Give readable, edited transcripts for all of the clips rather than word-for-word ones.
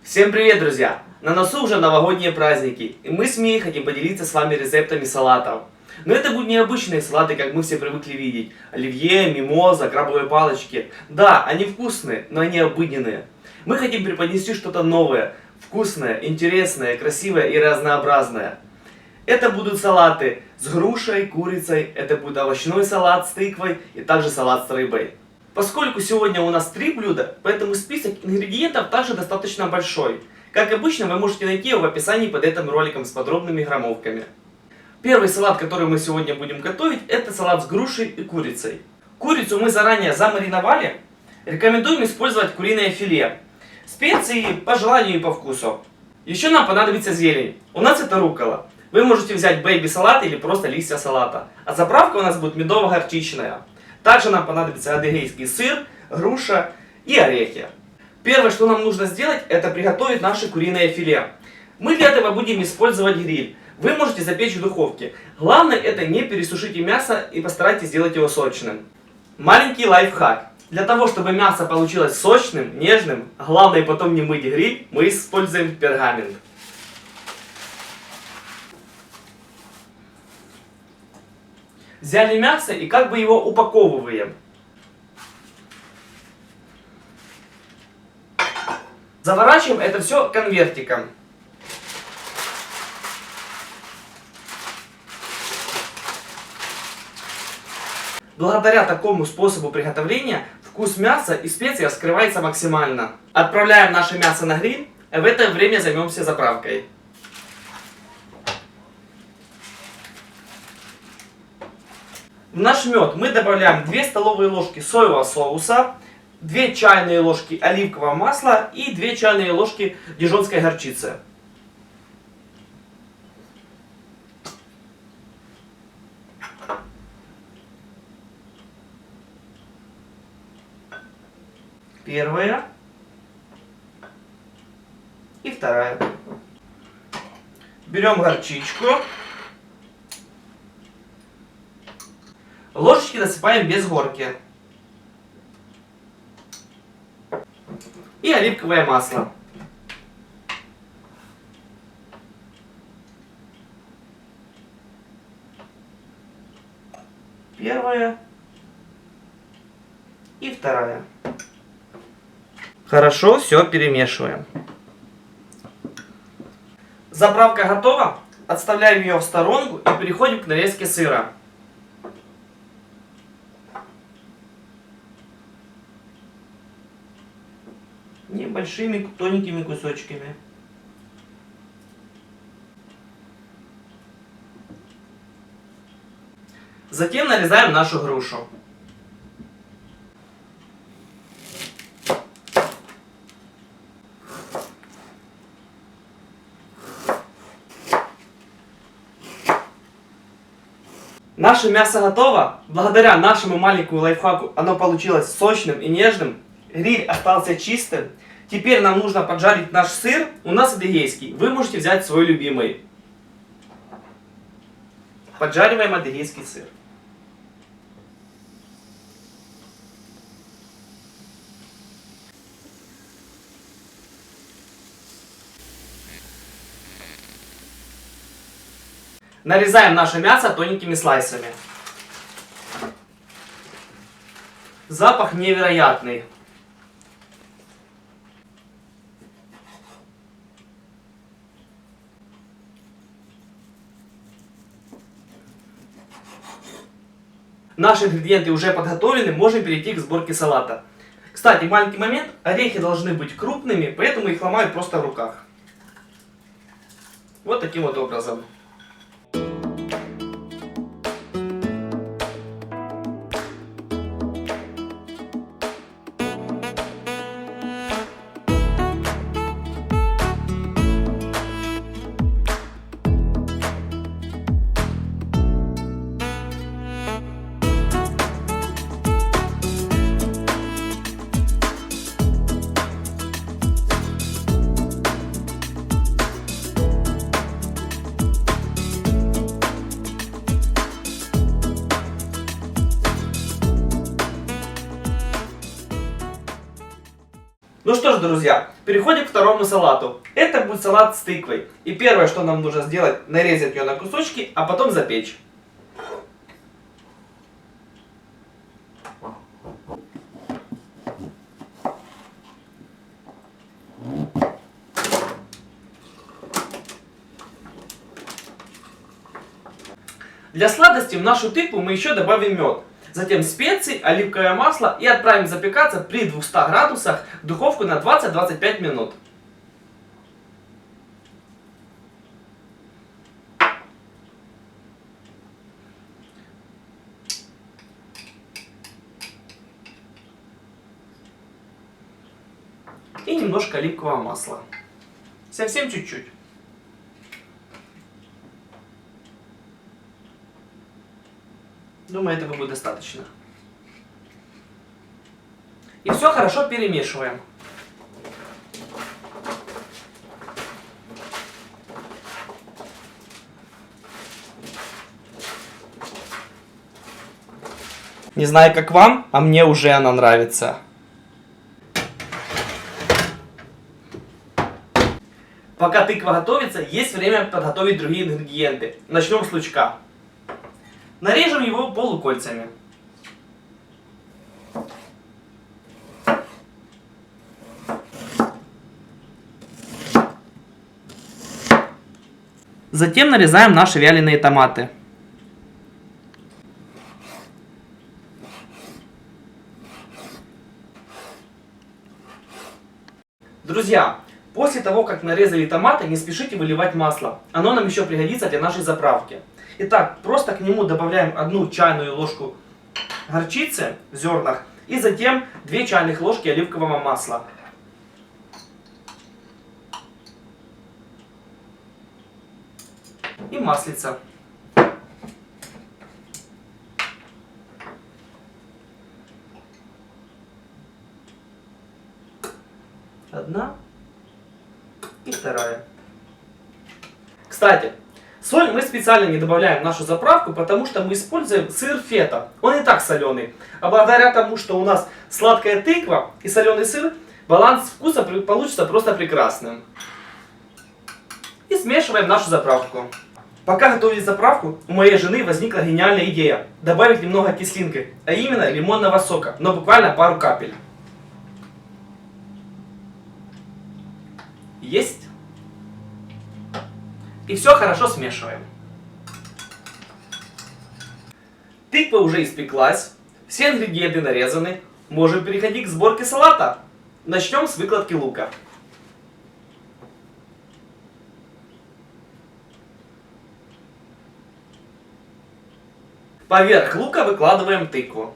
Всем привет, друзья! На носу уже новогодние праздники, и мы с Мией хотим поделиться с вами рецептами салатов. Но это будут необычные салаты, как мы все привыкли видеть. Оливье, мимоза, крабовые палочки. Да, они вкусные, но они обыденные. Мы хотим преподнести что-то новое, вкусное, интересное, красивое и разнообразное. Это будут салаты с грушей, курицей, это будет овощной салат с тыквой и также салат с рыбой. Поскольку сегодня у нас 3 блюда, поэтому список ингредиентов также достаточно большой. Как обычно, вы можете найти его в описании под этим роликом с подробными граммовками. Первый салат, который мы сегодня будем готовить, это салат с грушей и курицей. Курицу мы заранее замариновали. Рекомендуем использовать куриное филе. Специи по желанию и по вкусу. Еще нам понадобится зелень. У нас это руккола. Вы можете взять бэйби-салат или просто листья салата. А заправка у нас будет медово-горчичная. Также нам понадобится адыгейский сыр, груша и орехи. Первое, что нам нужно сделать, это приготовить наше куриное филе. Мы для этого будем использовать гриль. Вы можете запечь в духовке. Главное, это не пересушите мясо и постарайтесь сделать его сочным. Маленький лайфхак. Для того, чтобы мясо получилось сочным, нежным, главное потом не мыть гриль, мы используем пергамент. Взяли мясо и как бы его упаковываем. Заворачиваем это все конвертиком. Благодаря такому способу приготовления вкус мяса и специй раскрывается максимально. Отправляем наше мясо на гриль, а в это время займемся заправкой. В наш мед мы добавляем 2 столовые ложки соевого соуса, 2 чайные ложки оливкового масла и 2 чайные ложки дижонской горчицы. Первая и вторая. Берем горчичку. Ложечки насыпаем без горки. И оливковое масло. Первая и вторая. Хорошо, все перемешиваем. Заправка готова. Отставляем ее в сторонку и переходим к нарезке сыра. Небольшими тоненькими кусочками. Затем нарезаем нашу грушу. Наше мясо готово. Благодаря нашему маленькому лайфхаку оно получилось сочным и нежным. Гриль остался чистым. Теперь нам нужно поджарить наш сыр. У нас адыгейский. Вы можете взять свой любимый. Поджариваем адыгейский сыр. Нарезаем наше мясо тоненькими слайсами. Запах невероятный. Наши ингредиенты уже подготовлены, можем перейти к сборке салата. Кстати, маленький момент, орехи должны быть крупными, поэтому их ломаю просто в руках. Вот таким вот образом. Ну что ж, друзья, Переходим к второму салату. Это будет салат с тыквой. И первое, что нам нужно сделать, нарезать ее на кусочки, а потом запечь. Для сладости в нашу тыкву мы еще добавим мед. Затем специи, оливковое масло и отправим запекаться при 200 градусах в духовку на 20-25 минут. И немножко оливкового масла. Совсем чуть-чуть. Думаю, этого будет достаточно. И все хорошо перемешиваем. Не знаю, как вам, а мне уже она нравится. Пока тыква готовится, есть время подготовить другие ингредиенты. Начнем с лучка. Нарежем его полукольцами. Затем нарезаем наши вяленые томаты. Друзья, после того, как нарезали томаты, не спешите выливать масло. Оно нам еще пригодится для нашей заправки. Итак, просто к нему добавляем 1 чайную ложку горчицы в зернах и затем 2 чайных ложки оливкового масла. И маслица. Одна и вторая. Кстати, соль мы специально не добавляем в нашу заправку, потому что мы используем сыр фета. Он и так соленый. А благодаря тому, что у нас сладкая тыква и соленый сыр, баланс вкуса получится просто прекрасным. И смешиваем нашу заправку. Пока готовили заправку, у моей жены возникла гениальная идея добавить немного кислинки, а именно лимонного сока, но буквально пару капель. Есть. И все хорошо смешиваем. Тыква уже испеклась, все ингредиенты нарезаны. Можем переходить к сборке салата. Начнем с выкладки лука. Поверх лука выкладываем тыкву.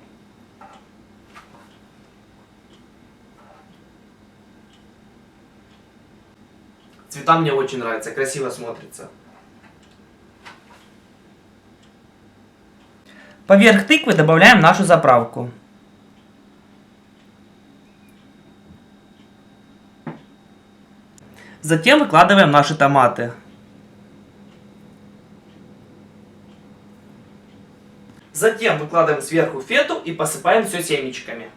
Цвета мне очень нравятся, красиво смотрится. Поверх тыквы добавляем нашу заправку. Затем выкладываем наши томаты. Затем выкладываем сверху фету и посыпаем все семечками.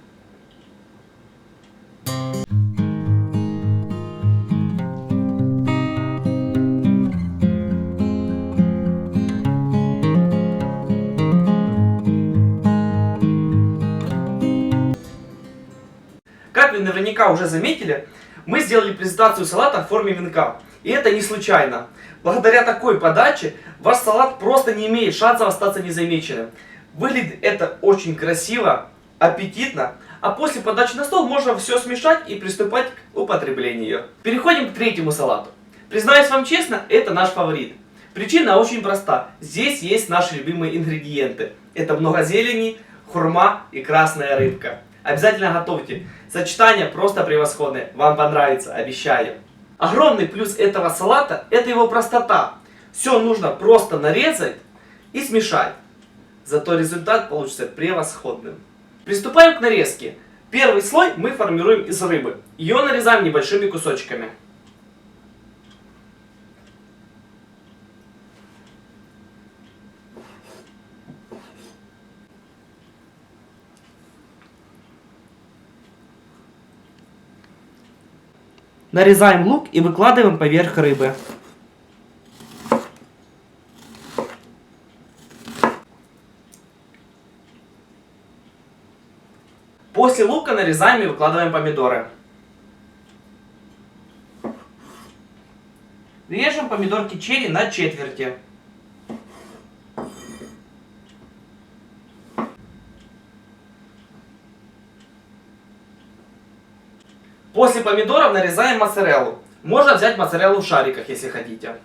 Как вы наверняка уже заметили, мы сделали презентацию салата в форме венка. И это не случайно. Благодаря такой подаче ваш салат просто не имеет шансов остаться незамеченным. Выглядит это очень красиво, аппетитно, а после подачи на стол можно все смешать и приступать к употреблению. Переходим к третьему салату. Признаюсь вам честно, это наш фаворит. Причина очень проста. Здесь есть наши любимые ингредиенты. Это много зелени, хурма и красная рыбка. Обязательно готовьте. Сочетание просто превосходное. Вам понравится, обещаю. Огромный плюс этого салата – это его простота. Все нужно просто нарезать и смешать. Зато результат получится превосходным. Приступаем к нарезке. Первый слой мы формируем из рыбы. Ее нарезаем небольшими кусочками. Нарезаем лук и выкладываем поверх рыбы. После лука нарезаем и выкладываем помидоры. Режем помидорки черри на четверти. После помидоров нарезаем моцареллу. Можно взять моцареллу в шариках, если хотите.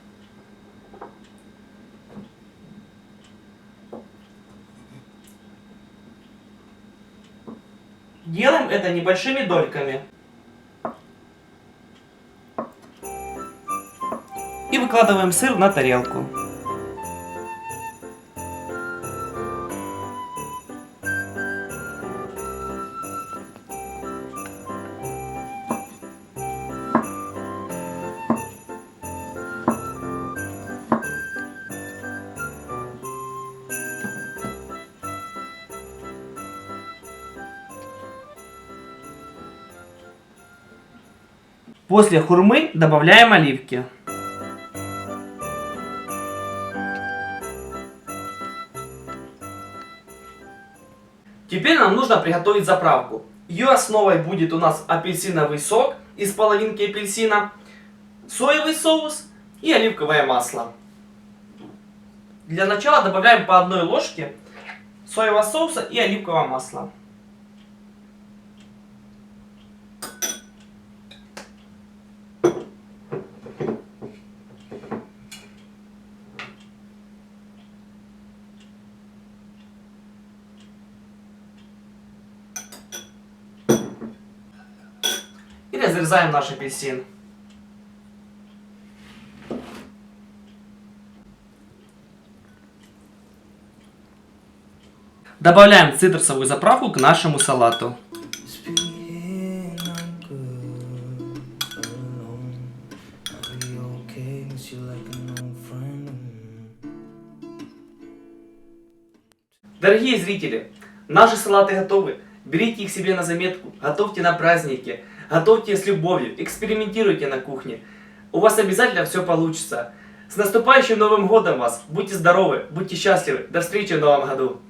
Делаем это небольшими дольками. И выкладываем сыр на тарелку. После хурмы добавляем оливки. Теперь нам нужно приготовить заправку. Ее основой будет у нас апельсиновый сок из половинки апельсина, соевый соус и оливковое масло. Для начала добавляем по одной ложке соевого соуса и оливкового масла. И разрезаем наш апельсин. Добавляем цитрусовую заправку к нашему салату. Дорогие зрители, наши салаты готовы. Берите их себе на заметку, готовьте на праздники, готовьте с любовью, экспериментируйте на кухне. У вас обязательно все получится. С наступающим Новым годом вас! Будьте здоровы, будьте счастливы. До встречи в Новом году!